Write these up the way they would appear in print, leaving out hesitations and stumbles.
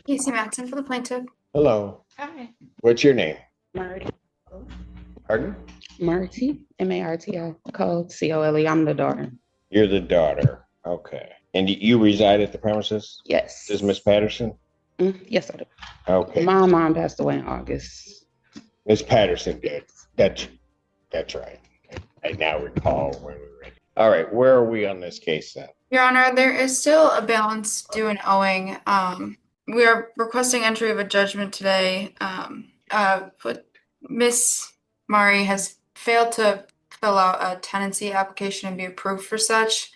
Casey Matson for the plaintiff. Hello. Hi. What's your name? Marty. Pardon? Marty. Marti. Cole. Cole. I'm the daughter. You're the daughter. Okay. And you reside at the premises? Yes. This is Miss Patterson? Yes, I do. Okay. My mom passed away in August. Miss Patterson did. That's right. I now recall when we were in. All right. Where are we on this case then? Your Honor, there is still a balance due and owing. We are requesting entry of a judgment today. But Miss Mari has failed to fill out a tenancy application and be approved for such.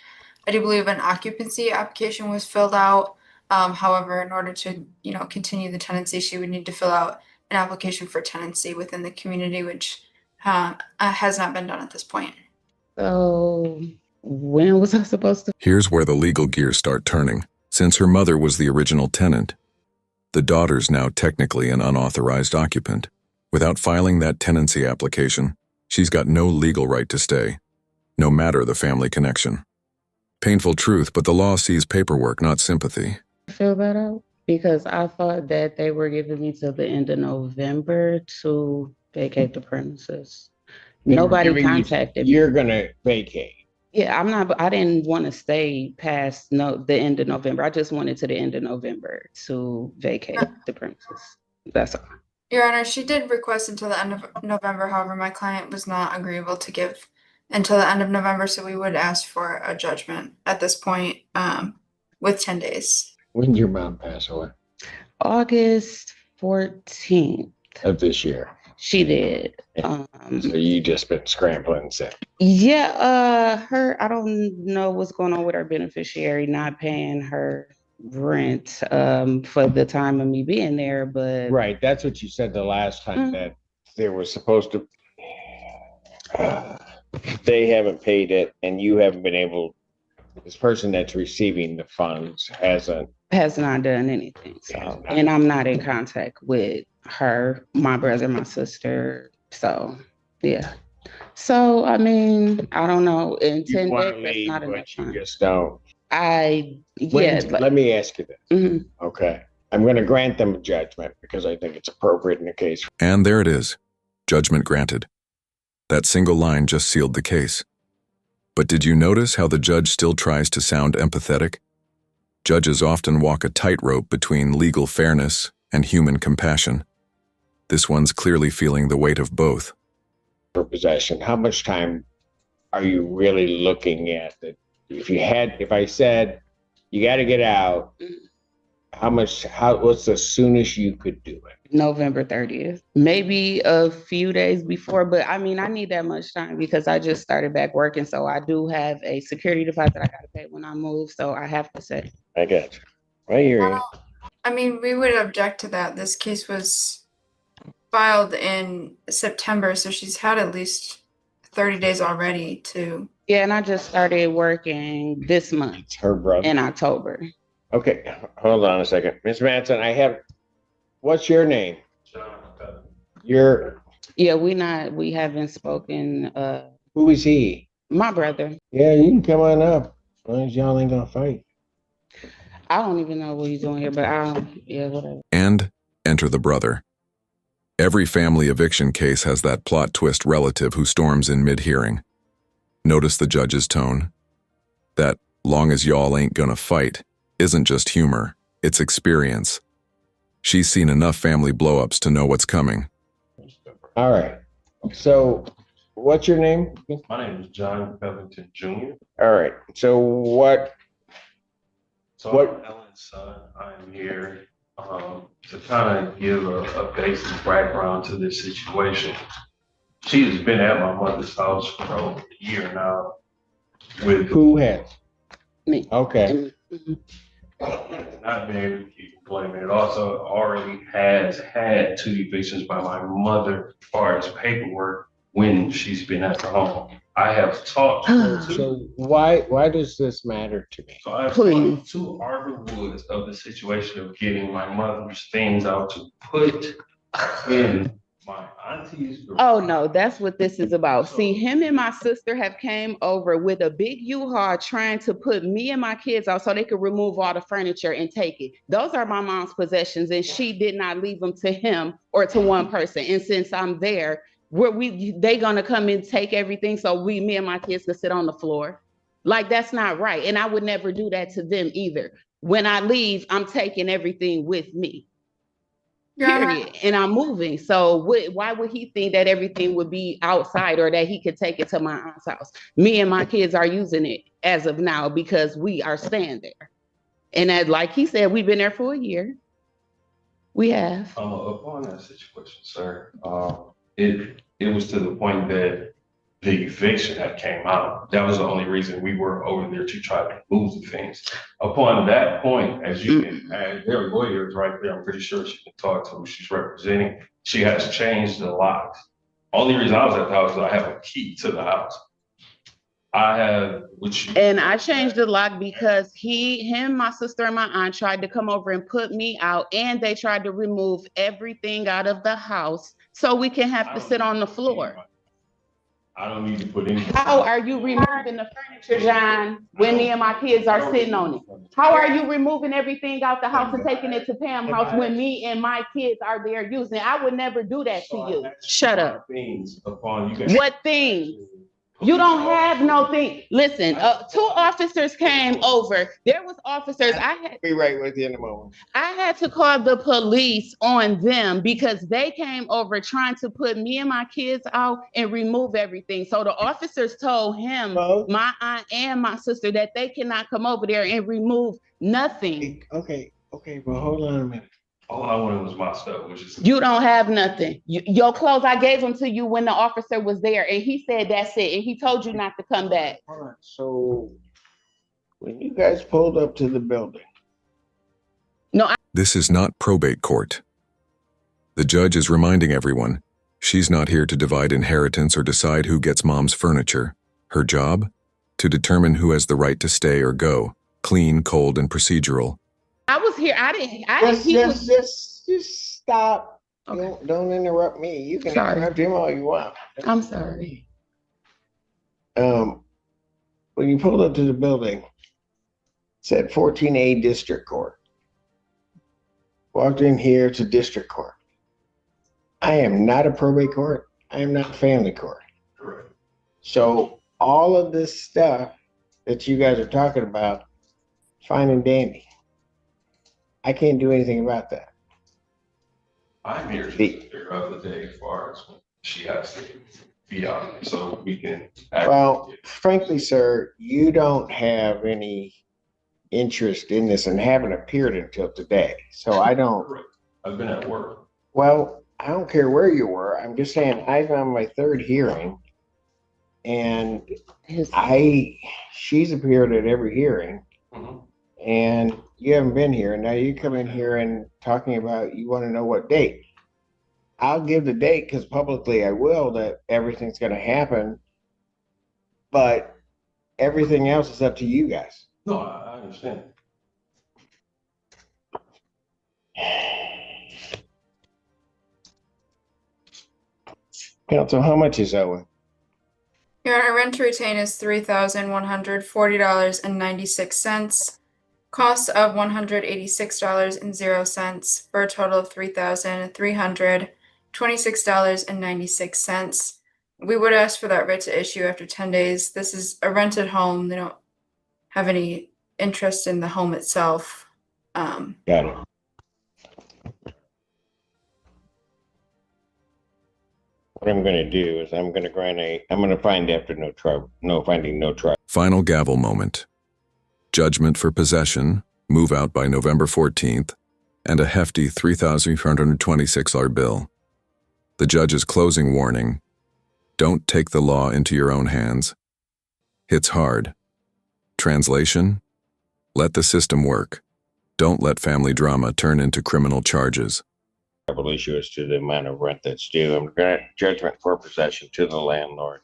I do believe an occupancy application was filled out. However, in order to, continue the tenancy, she would need to fill out an application for tenancy within the community, which has not been done at this point. So when was I supposed to? Here's where the legal gears start turning. Since her mother was the original tenant, the daughter's now technically an unauthorized occupant. Without filing that tenancy application, she's got no legal right to stay, no matter the family connection. Painful truth, but the law sees paperwork, not sympathy. Fill that out? Because I thought that they were giving me till the end of November to vacate the premises. Nobody contacted me. You're going to vacate. Yeah, I didn't want to stay past the end of November. I just wanted to the end of November to vacate the premises. That's all. Your Honor, she did request until the end of November. However, my client was not agreeable to give until the end of November, so we would ask for a judgment at this point with 10 days. When did your mom pass away? August 14th. Of this year. She did. So you just been scrambling since. Yeah, I don't know what's going on with her beneficiary not paying her rent for the time of me being there, but right, that's what you said the last time, that there was supposed to they haven't paid it and you haven't been able, this person that's receiving the funds has not done anything. So and I'm not in contact with her, my brother, my sister. So yeah. So I mean, I don't know. In 10 days, that's not enough time. You just don't. Let me ask you this. Okay. I'm going to grant them a judgment because I think it's appropriate in the case. And there it is. Judgment granted. That single line just sealed the case. But did you notice how the judge still tries to sound empathetic? Judges often walk a tightrope between legal fairness and human compassion. This one's clearly feeling the weight of both. For possession, how much time are you really looking at? That if I said you got to get out, what's the soonest you could do it? November 30th, maybe a few days before, but I mean, I need that much time because I just started back working. So I do have a security deposit I got to pay when I move. So I have to say. I got you. I hear you. I mean, we would object to that. This case was filed in September, so she's had at least 30 days already to. Yeah, and I just started working this month. It's her brother. In October. Okay, hold on a second. Ms. Matson, what's your name? Yeah, we haven't spoken. Who is he? My brother. Yeah, you can come on up as long as y'all ain't gonna fight. I don't even know what he's doing here, but whatever. And enter the brother. Every family eviction case has that plot twist relative who storms in mid-hearing. Notice the judge's tone. That long as y'all ain't gonna fight isn't just humor, it's experience. She's seen enough family blow-ups to know what's coming. All right. So, what's your name? My name is John Peington Jr. All right. So what? I'm Ellen's son. I'm here to kind of give a basic background to this situation. She has been at my mother's house for over a year now. With who has? Me. Okay. Not been able to keep blaming. It also already has had 2 evictions by my mother as far as paperwork when she's been at the home. I have talked to her too. So why does this matter to me? So I've talked to Arbor Woods of the situation of getting my mother's things out to put in My aunties. Oh no, that's what this is about. See, him and my sister have came over with a big U-Haul trying to put me and my kids out so they could remove all the furniture and take it. Those are my mom's possessions, and she did not leave them to him or to one person. And since I'm there, they gonna come and take everything so me and my kids can sit on the floor. Like, that's not right. And I would never do that to them either. When I leave, I'm taking everything with me. Your Honor, Period. And I'm moving. So why would he think that everything would be outside or that he could take it to my aunt's house? Me and my kids are using it as of now because we are staying there. And as, like he said, we've been there for a year. We have. Upon that situation, sir, it was to the point that the eviction had came out. That was the only reason we were over there to try to move the things. Upon that point, as you can, there are lawyers right there. I'm pretty sure she can talk to who she's representing. She has changed the locks. Only reason I was at the house is I have a key to the house. And I changed the lock because him, my sister, and my aunt tried to come over and put me out, and they tried to remove everything out of the house so we can have to sit on the floor. I don't need to put any. How are you removing the furniture, John, when me and my kids are sitting on it? How are you removing everything out the house and taking it to Pam's house when me and my kids are there using it? I would never do that to you. Shut up. What things? You don't have no thing. Listen, 2 officers came over. There was officers. Be right with you in a moment. I had to call the police on them because they came over trying to put me and my kids out and remove everything. So the officers told him, my aunt and my sister, that they cannot come over there and remove nothing. Okay, but hold on a minute. All I wanted was my stuff, which is. You don't have nothing. Your clothes, I gave them to you when the officer was there, and he said that's it, and he told you not to come back. All right, so when you guys pulled up to the building. This is not probate court. The judge is reminding everyone she's not here to divide inheritance or decide who gets mom's furniture. Her job? To determine who has the right to stay or go. Clean, cold, and procedural. I was here. I didn't. Just stop. Okay. Don't interrupt me. You can interrupt him all you want. I'm sorry. When you pulled up to the building, it said 14A District Court. Walked in here to District Court. I am not a probate court. I am not a family court. Correct. So all of this stuff that you guys are talking about, fine and dandy. I can't do anything about that. I'm here to figure out the day as far as when she has to be out, so we can. Well, frankly, sir, you don't have any interest in this and haven't appeared until today. So I don't. I've been at work. Well, I don't care where you were. I'm just saying I'm on my 3rd hearing, and she's appeared at every hearing. Mm-hmm. And you haven't been here, and now you come in here and talking about you want to know what date. I'll give the date because publicly I will, that everything's going to happen, but everything else is up to you guys. No, I understand. Counsel, how much is owing? Your Honor, rent to retain is $3,140.96. Cost of $186.00 for a total of $3,326.96. We would ask for that writ to issue after 10 days. This is a rented home. They don't have any interest in the home itself. Got it. What I'm going to do is I'm going to find after finding no trial. Final gavel moment. Judgment for possession, move out by November 14th, and a hefty $3,326 bill. The judge's closing warning: don't take the law into your own hands. Hits hard. Translation: let the system work. Don't let family drama turn into criminal charges. Issue as to the amount of rent that's due. I'm going to judgment for possession to the landlord.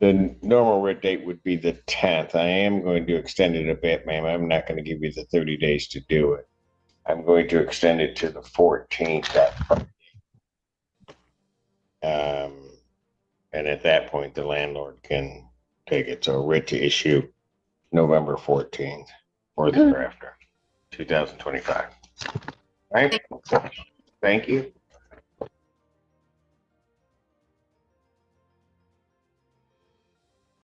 The normal writ date would be the 10th. I am going to extend it a bit, ma'am. I'm not going to give you the 30 days to do it. I'm going to extend it to the 14th. And at that point, the landlord can take it. So writ to issue November 14th for the drafter, 2025. All right. Thank you.